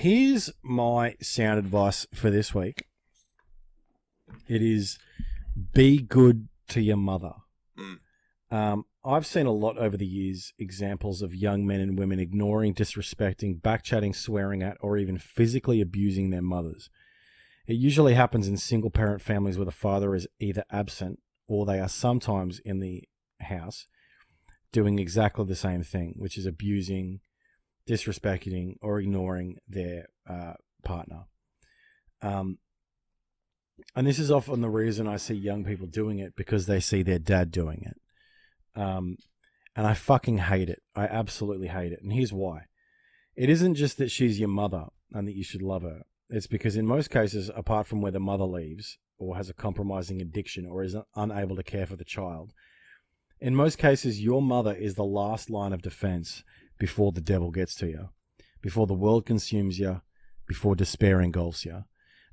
Here's my sound advice for this week. It is be good to your mother. I've seen a lot over the years examples of young men and women ignoring, disrespecting, backchatting, swearing at, or even physically abusing their mothers. It usually happens in single-parent families where the father is either absent or they are sometimes in the house doing exactly the same thing, which is abusing, disrespecting, or ignoring their partner. And this is often the reason I see young people doing it, because they see their dad doing it. And I fucking hate it. I absolutely hate it. And here's why. It isn't just that she's your mother and that you should love her. It's because in most cases, apart from where the mother leaves or has a compromising addiction or is unable to care for the child, in most cases, your mother is the last line of defense before the devil gets to you, before the world consumes you, before despair engulfs you.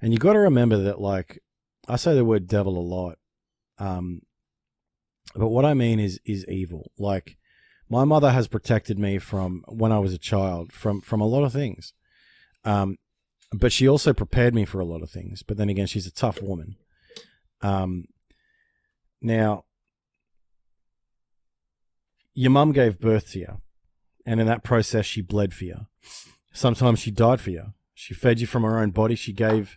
And you got to remember that, like, I say the word devil a lot, but what I mean is evil. Like, my mother has protected me from, when I was a child, from a lot of things. But she also prepared me for a lot of things. But then again, she's a tough woman. Now, your mum gave birth to you, and in that process, she bled for you. Sometimes she died for you. She fed you from her own body. She gave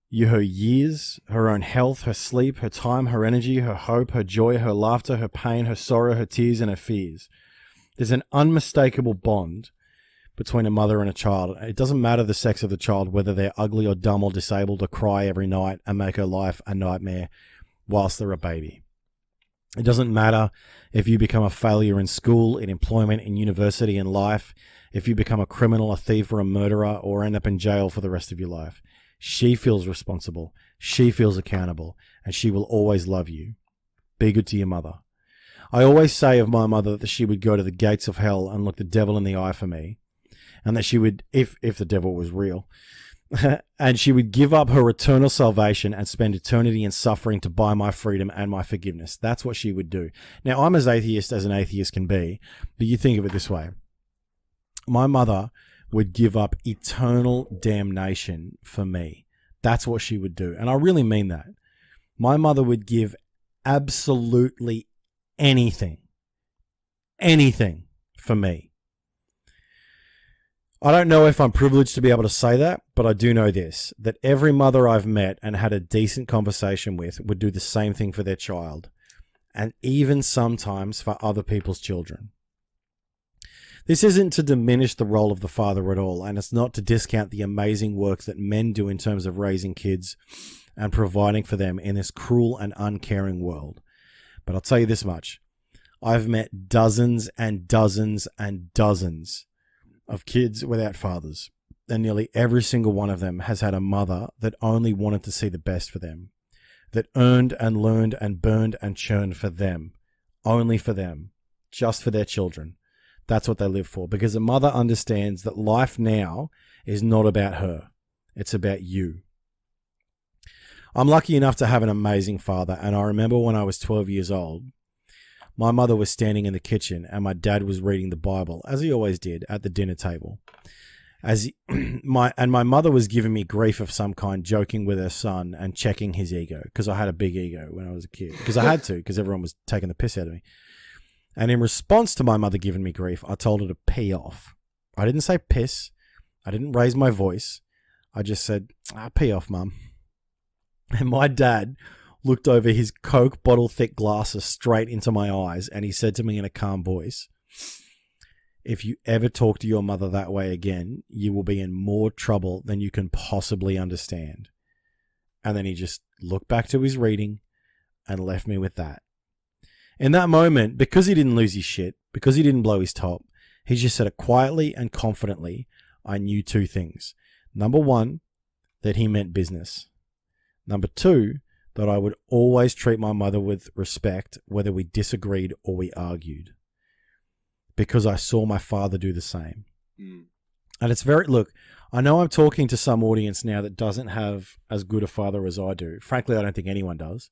you her years, her own health, her sleep, her time, her energy, her hope, her joy, her laughter, her pain, her sorrow, her tears, and her fears. There's an unmistakable bond between a mother and a child. It doesn't matter the sex of the child, whether they're ugly or dumb or disabled or cry every night and make her life a nightmare whilst they're a baby. It doesn't matter if you become a failure in school, in employment, in university, in life, if you become a criminal, a thief, or a murderer, or end up in jail for the rest of your life. She feels responsible. She feels accountable, and she will always love you. Be good to your mother. I always say of my mother that she would go to the gates of hell and look the devil in the eye for me, and that she would, if the devil was real, and she would give up her eternal salvation and spend eternity in suffering to buy my freedom and my forgiveness. That's what she would do. Now, I'm as atheist as an atheist can be, but you think of it this way. My mother would give up eternal damnation for me. That's what she would do. And I really mean that. My mother would give absolutely anything for me. I don't know if I'm privileged to be able to say that, but I do know this, that every mother I've met and had a decent conversation with would do the same thing for their child, and even sometimes for other people's children. This isn't to diminish the role of the father at all, and it's not to discount the amazing work that men do in terms of raising kids and providing for them in this cruel and uncaring world. But I'll tell you this much. I've met dozens and dozens and dozens of kids without fathers, and nearly every single one of them has had a mother that only wanted to see the best for them, that earned and learned and burned and churned for them, only for them, just for their children. That's what they live for, because a mother understands that life now is not about her. It's about you. I'm lucky enough to have an amazing father, and I remember when I was 12 years old, my mother was standing in the kitchen and my dad was reading the Bible, as he always did, at the dinner table. My mother was giving me grief of some kind, joking with her son and checking his ego, because I had a big ego when I was a kid. Because I had to, because everyone was taking the piss out of me. And in response to my mother giving me grief, I told her to pee off. I didn't say piss. I didn't raise my voice. I just said, pee off, Mum. And my dad looked over his Coke bottle-thick glasses straight into my eyes, and he said to me in a calm voice, "If you ever talk to your mother that way again, you will be in more trouble than you can possibly understand." And then he just looked back to his reading and left me with that. In that moment, because he didn't lose his shit, because he didn't blow his top, he just said it quietly and confidently, I knew two things. Number one, that he meant business. Number two, that I would always treat my mother with respect, whether we disagreed or we argued, because I saw my father do the same. And it's look, I know I'm talking to some audience now that doesn't have as good a father as I do. Frankly, I don't think anyone does.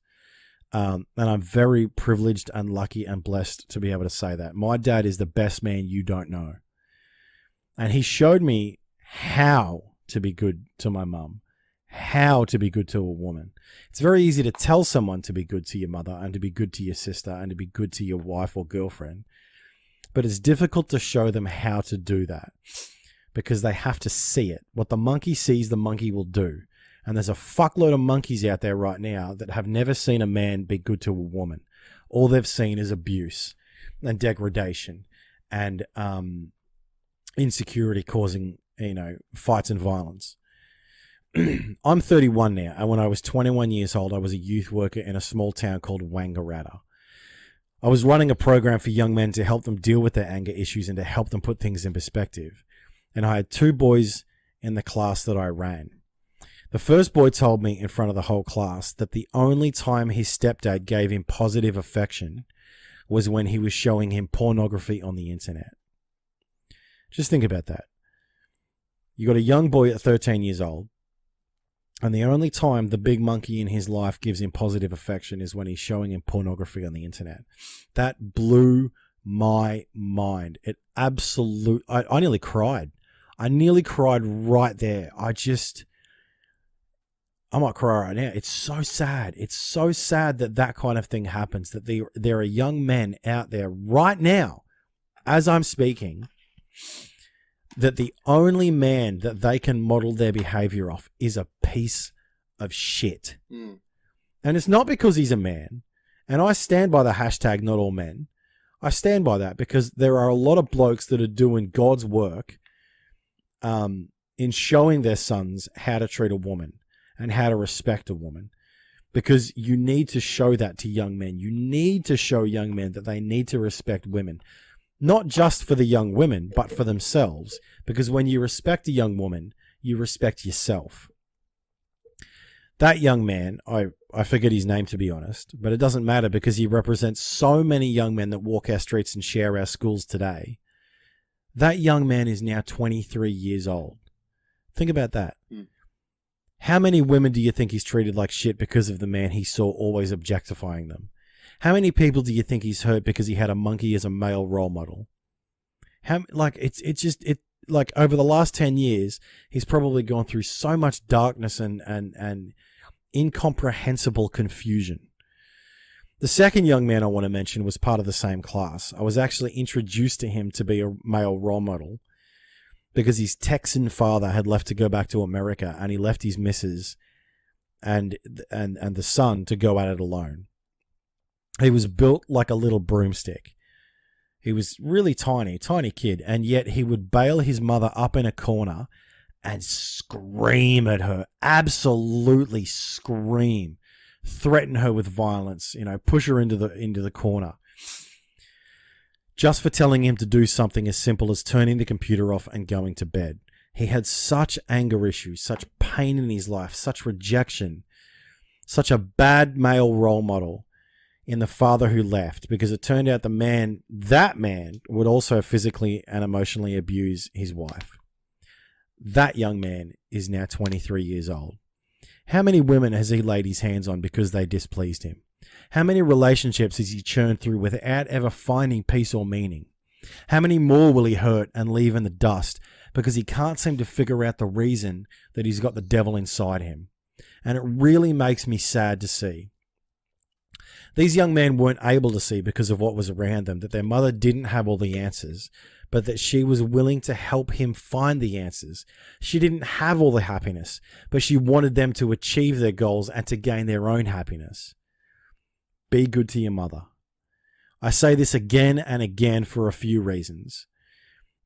And I'm very privileged and lucky and blessed to be able to say that. My dad is the best man you don't know. And he showed me how to be good to my mum, how to be good to a woman. It's very easy to tell someone to be good to your mother and to be good to your sister and to be good to your wife or girlfriend, but it's difficult to show them how to do that because they have to see it. What the monkey sees, the monkey will do. And there's a fuckload of monkeys out there right now that have never seen a man be good to a woman. All they've seen is abuse and degradation and insecurity causing, fights and violence. I'm 31 now, and when I was 21 years old, I was a youth worker in a small town called Wangaratta. I was running a program for young men to help them deal with their anger issues and to help them put things in perspective. And I had 2 boys in the class that I ran. The first boy told me in front of the whole class that the only time his stepdad gave him positive affection was when he was showing him pornography on the internet. Just think about that. You got a young boy at 13 years old, and the only time the big monkey in his life gives him positive affection is when he's showing him pornography on the internet. That blew my mind. I nearly cried. I nearly cried right there. I might cry right now. It's so sad. It's so sad that kind of thing happens, that there are young men out there right now, as I'm speaking, that the only man that they can model their behavior off is a piece of shit. Mm. And it's not because he's a man. And I stand by the hashtag not all men. I stand by that because there are a lot of blokes that are doing God's work in showing their sons how to treat a woman and how to respect a woman. Because you need to show that to young men. You need to show young men that they need to respect women. Not just for the young women, but for themselves. Because when you respect a young woman, you respect yourself. That young man, I forget his name to be honest, but it doesn't matter because he represents so many young men that walk our streets and share our schools today. That young man is now 23 years old. Think about that. Mm. How many women do you think he's treated like shit because of the man he saw always objectifying them? How many people do you think he's hurt because he had a monkey as a male role model? Like over the last 10 years, he's probably gone through so much darkness and incomprehensible confusion. The second young man I want to mention was part of the same class. I was actually introduced to him to be a male role model because his Texan father had left to go back to America, and he left his missus and the son to go at it alone. He was built like a little broomstick. He was really tiny kid, and yet he would bail his mother up in a corner and scream at her, absolutely scream, threaten her with violence, push her into the corner, just for telling him to do something as simple as turning the computer off and going to bed. He had such anger issues, such pain in his life, such rejection, such a bad male role model in the father who left, because it turned out that man would also physically and emotionally abuse his wife. That young man is now 23 years old. How many women has he laid his hands on because they displeased him? How many relationships has he churned through without ever finding peace or meaning? How many more will he hurt and leave in the dust because he can't seem to figure out the reason that he's got the devil inside him? And it really makes me sad to see. These young men weren't able to see, because of what was around them, that their mother didn't have all the answers, but that she was willing to help him find the answers. She didn't have all the happiness, but she wanted them to achieve their goals and to gain their own happiness. Be good to your mother. I say this again and again for a few reasons.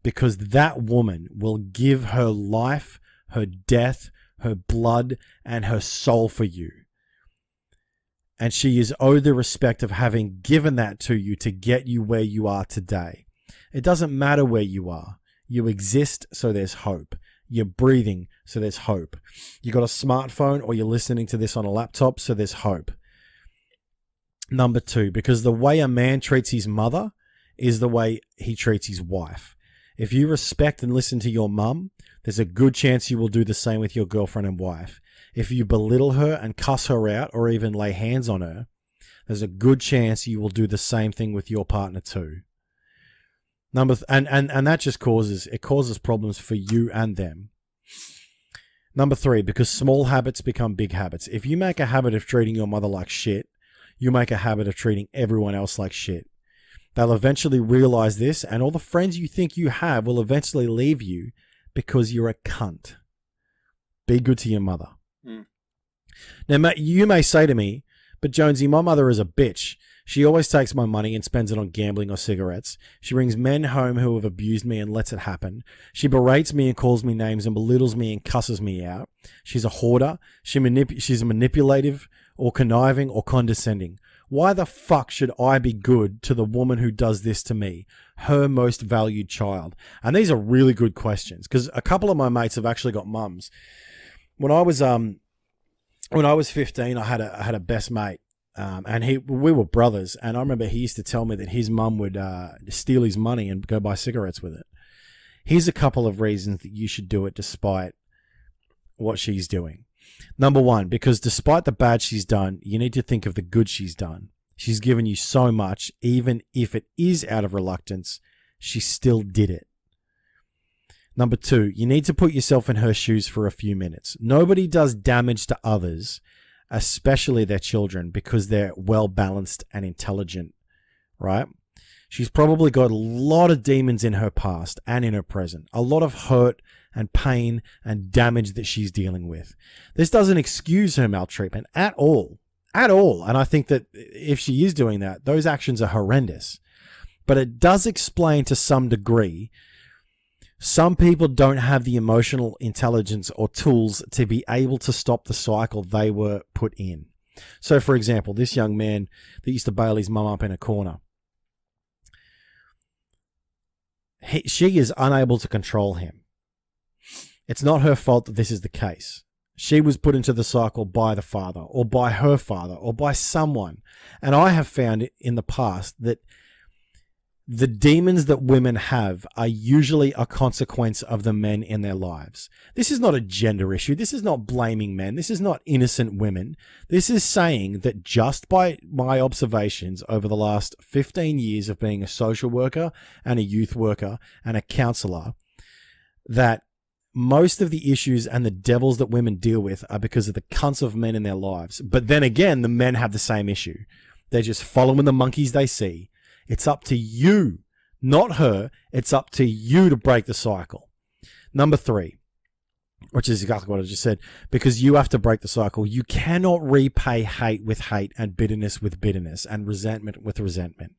Because that woman will give her life, her death, her blood, and her soul for you. And she is owed the respect of having given that to you to get you where you are today. It doesn't matter where you are. You exist, so there's hope. You're breathing, so there's hope. You got a smartphone, or you're listening to this on a laptop, so there's hope. Number 2, because the way a man treats his mother is the way he treats his wife. If you respect and listen to your mum, there's a good chance you will do the same with your girlfriend and wife. If you belittle her and cuss her out or even lay hands on her, there's a good chance you will do the same thing with your partner too. And that just causes problems for you and them. Number 3, because small habits become big habits. If you make a habit of treating your mother like shit, you make a habit of treating everyone else like shit. They'll eventually realize this, and all the friends you think you have will eventually leave you because you're a cunt. Be good to your mother. Mm. Now, you may say to me, but Jonsey, my mother is a bitch. She always takes my money and spends it on gambling or cigarettes. She brings men home who have abused me and lets it happen. She berates me and calls me names and belittles me and cusses me out. She's a hoarder. She's manipulative or conniving or condescending. Why the fuck should I be good to the woman who does this to me, her most valued child? And these are really good questions, because a couple of my mates have actually got mums. When I was 15, I had a best mate, and we were brothers. And I remember he used to tell me that his mum would steal his money and go buy cigarettes with it. Here's a couple of reasons that you should do it despite what she's doing. Number 1, because despite the bad she's done, you need to think of the good she's done. She's given you so much, even if it is out of reluctance, she still did it. Number 2, you need to put yourself in her shoes for a few minutes. Nobody does damage to others, especially their children, because they're well-balanced and intelligent, right? She's probably got a lot of demons in her past and in her present, a lot of hurt and pain and damage that she's dealing with. This doesn't excuse her maltreatment at all. At all. And I think that if she is doing that, those actions are horrendous. But it does explain to some degree, some people don't have the emotional intelligence or tools to be able to stop the cycle they were put in. So, for example, this young man that used to bail his mum up in a corner, she is unable to control him. It's not her fault that this is the case. She was put into the cycle by the father or by her father or by someone. And I have found in the past that the demons that women have are usually a consequence of the men in their lives. This is not a gender issue. This is not blaming men. This is not innocent women. This is saying that just by my observations over the last 15 years of being a social worker and a youth worker and a counselor, that most of the issues and the devils that women deal with are because of the cunts of men in their lives. But then again, the men have the same issue. They're just following the monkeys they see. It's up to you, not her. It's up to you to break the cycle. Number 3, which is exactly what I just said, because you have to break the cycle. You cannot repay hate with hate and bitterness with bitterness and resentment with resentment.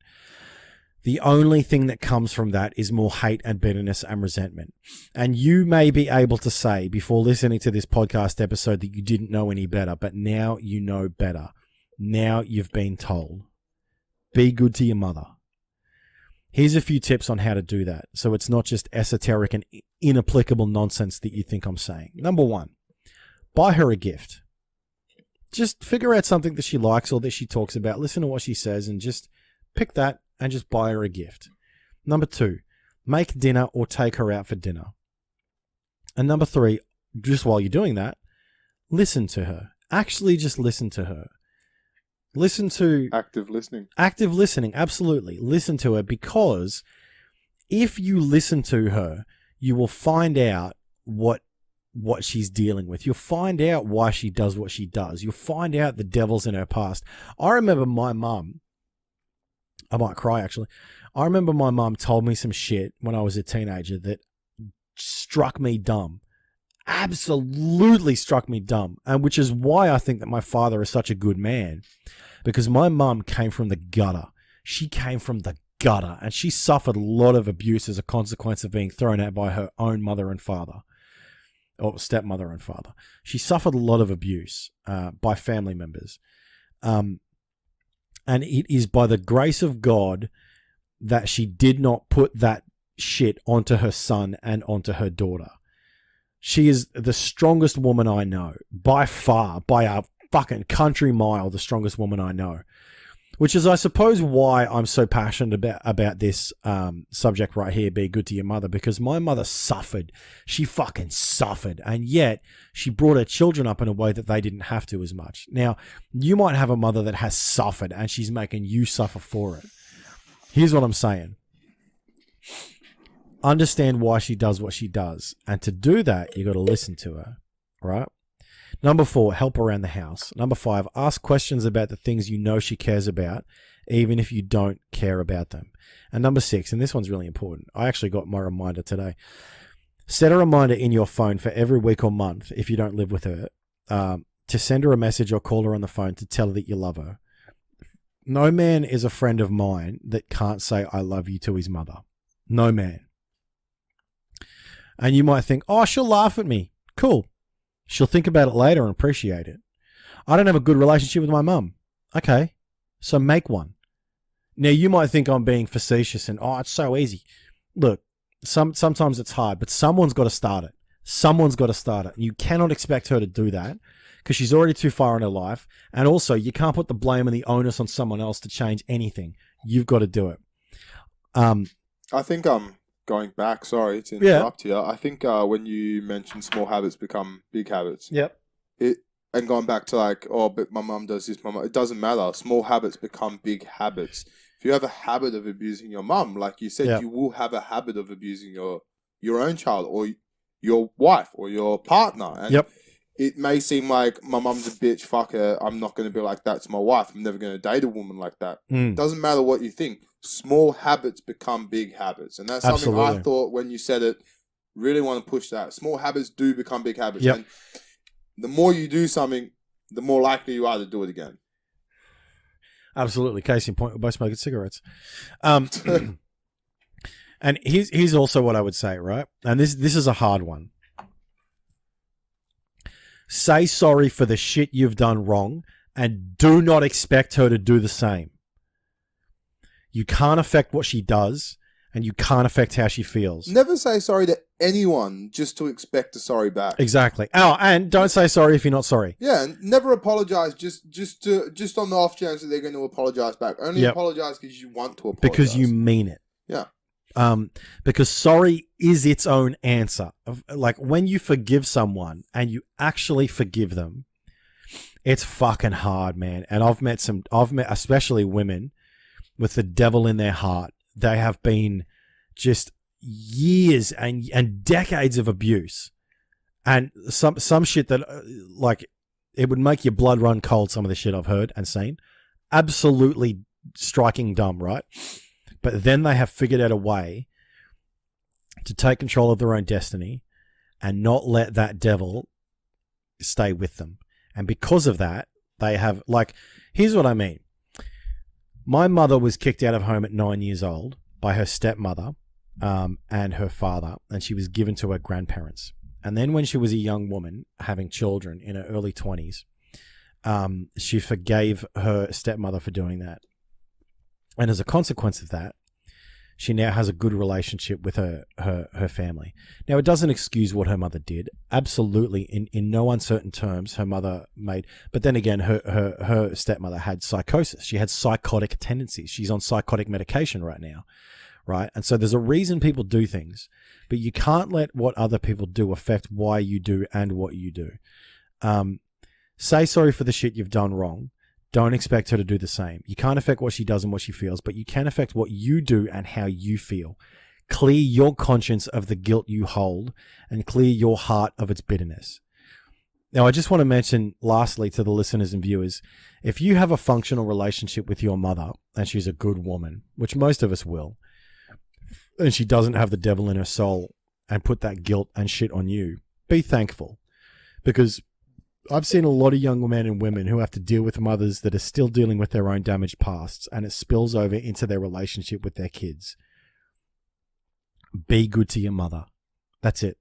The only thing that comes from that is more hate and bitterness and resentment. And you may be able to say before listening to this podcast episode that you didn't know any better, but now you know better. Now you've been told. Be good to your mother. Here's a few tips on how to do that, so it's not just esoteric and inapplicable nonsense that you think I'm saying. Number 1, buy her a gift. Just figure out something that she likes or that she talks about. Listen to what she says and just pick that and just buy her a gift. Number 2, make dinner or take her out for dinner. And number 3, just while you're doing that, listen to her. Actually just listen to her. Listen to... Active listening. Active listening, absolutely. Listen to her, because if you listen to her, you will find out what she's dealing with. You'll find out why she does what she does. You'll find out the devils in her past. I remember my mum... I might cry, actually. I remember my mum told me some shit when I was a teenager that struck me dumb. Absolutely struck me dumb. And which is why I think that my father is such a good man. Because my mum came from the gutter. She came from the gutter. And she suffered a lot of abuse as a consequence of being thrown out by her own mother and father. Or stepmother and father. She suffered a lot of abuse by family members. And it is by the grace of God that she did not put that shit onto her son and onto her daughter. She is the strongest woman I know. By far, by a fucking country mile, the strongest woman I know. Which is, I suppose, why I'm so passionate about this subject right here, be good to your mother, because my mother suffered. She fucking suffered. And yet, she brought her children up in a way that they didn't have to as much. Now, you might have a mother that has suffered and she's making you suffer for it. Here's what I'm saying. Understand why she does what she does. And to do that, you got to listen to her. right? Number 4, help around the house. Number 5, ask questions about the things you know she cares about, even if you don't care about them. And number 6, and this one's really important. I actually got my reminder today. Set a reminder in your phone for every week or month, if you don't live with her, to send her a message or call her on the phone to tell her that you love her. No man is a friend of mine that can't say I love you to his mother. No man. And you might think, oh, she'll laugh at me. Cool. She'll think about it later and appreciate it. I don't have a good relationship with my mum. Okay. So make one. Now, you might think I'm being facetious and, oh, it's so easy. Look, sometimes it's hard, but someone's got to start it. Someone's got to start it. And you cannot expect her to do that because she's already too far in her life. And also, you can't put the blame and the onus on someone else to change anything. You've got to do it. I think going back, sorry to interrupt here. I think when you mentioned small habits become big habits. Yep. And going back to like, oh, but my mum does this, it doesn't matter. Small habits become big habits. If you have a habit of abusing your mum, like you said, you will have a habit of abusing your own child or your wife or your partner. And it may seem like my mum's a bitch, fuck her, I'm not going to be like that to my wife. I'm never going to date a woman like that. Doesn't matter what you think. Small habits become big habits. And that's something I thought when you said it, really want to push that. Small habits do become big habits. And the more you do something, the more likely you are to do it again. Absolutely. Case in point, we're both smoking cigarettes. And here's also what I would say, right? And this is a hard one. Say sorry for the shit you've done wrong and do not expect her to do the same. You can't affect what she does and you can't affect how she feels. Never say sorry to anyone just to expect a sorry back. Exactly. Oh, and don't say sorry if you're not sorry. Yeah, and never apologize just on the off chance that they're going to apologize back. Only apologize because you want to apologize. Because you mean it. Yeah. Because sorry is its own answer. Like when you forgive someone and you actually forgive them, it's fucking hard, man. And I've met especially women with the devil in their heart. They have been just years and decades of abuse and some shit that like it would make your blood run cold. Some of the shit I've heard and seen, absolutely striking dumb, right? But then they have figured out a way to take control of their own destiny and not let that devil stay with them. And because of that, they have, like, here's what I mean. My mother was kicked out of home at 9 years old by her stepmother and her father, and she was given to her grandparents. And then when she was a young woman having children in her early 20s, she forgave her stepmother for doing that. And as a consequence of that, she now has a good relationship with her family. Now, it doesn't excuse what her mother did. Absolutely, in no uncertain terms, her mother made... But then again, her stepmother had psychosis. She had psychotic tendencies. She's on psychotic medication right now, right? And so there's a reason people do things, but you can't let what other people do affect why you do and what you do. Say sorry for the shit you've done wrong. Don't expect her to do the same. You can't affect what she does and what she feels, but you can affect what you do and how you feel. Clear your conscience of the guilt you hold and clear your heart of its bitterness. Now, I just want to mention lastly to the listeners and viewers, if you have a functional relationship with your mother and she's a good woman, which most of us will, and she doesn't have the devil in her soul and put that guilt and shit on you, be thankful. Because I've seen a lot of young men and women who have to deal with mothers that are still dealing with their own damaged pasts, and it spills over into their relationship with their kids. Be good to your mother. That's it.